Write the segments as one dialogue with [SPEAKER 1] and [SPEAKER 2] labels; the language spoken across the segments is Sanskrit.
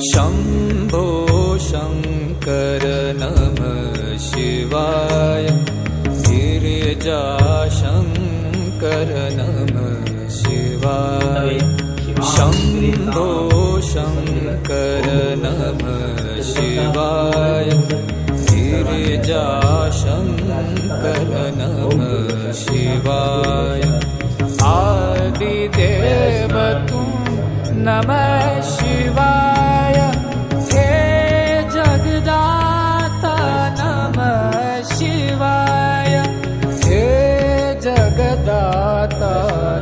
[SPEAKER 1] शम्भो शङ्कर नमः शिवाय गिरिजाशङ्कर नमः शिवाय शम्भो शङ्कर नमः शिवाय गिरिजाशङ्कर नमः शिवाय आदिदेव तुम नमः शिवाय हे जगदाता नमः शिवाय हे जगदाता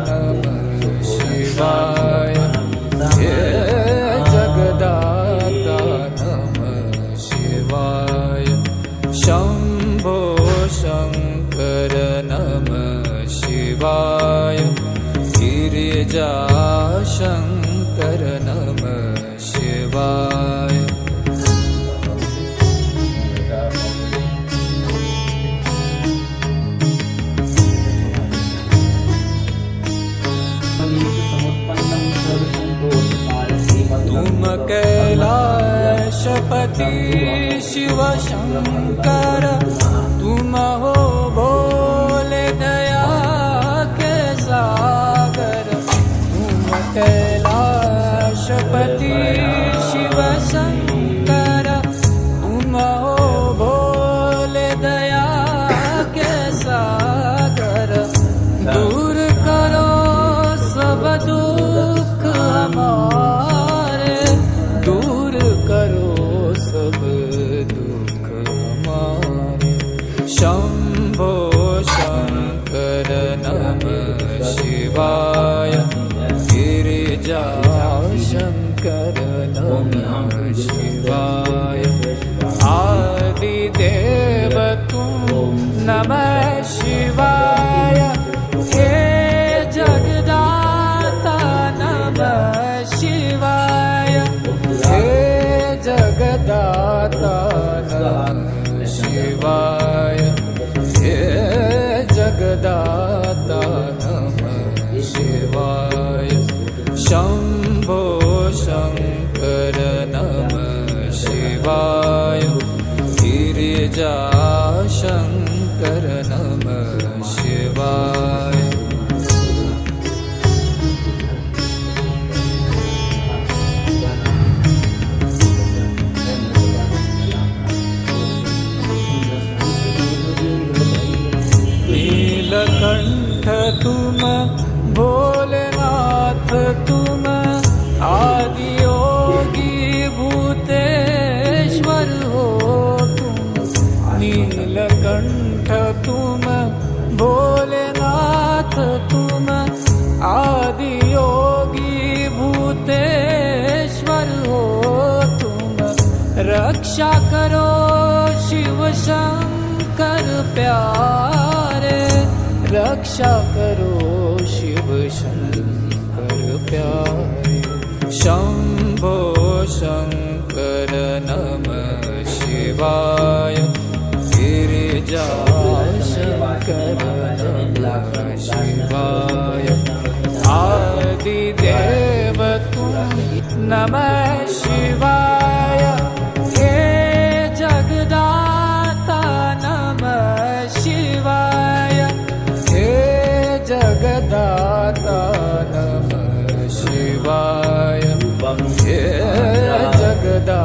[SPEAKER 1] नमः शिवाय हे जगदाता नमः शिवाय शम्भो शङ्कर नमः शिवाय गिरिजाशङ्कर नमः शिवाय तुम कैलाशपति शिव शंकर तुम हो भोले दया के सागर तुम कैलाशपति शिव शंकर तुम हो भोले दया के सागर दूर करो सब दुख हमारे दूर करो सब दुख हमारे शंभो शंकर नमः शिवाय गिरिजाशंकर नमः शिवाय आदिदेव तुम नमः शिवाय हे जगदाता नमः शिवाय हे जगदाता नमः शिवाय हे जगदाता नमः शिवाय शम्भो शङ्कर नमः शिवाय गिरिजाशङ्कर नमः शिवाय नीलकंठ तुम भोलेनाथ तुम आदियोगी भूतेश्वर हो तुम नीलकंठ तुम भोलेनाथ तुम आदियोगी भूतेश्वर हो तुम रक्षा करो शिव शंकर प्यारे रक्षा करो शिव शंकर प्यारे शंभो शंकर नमः शिवाय गिरिजाशंकर नमः शिवाय आदिदेव तुम नमः शिवाय हे जगदाता नमः शिवाय हे जगदाता नमः शिवाय हे जगदाता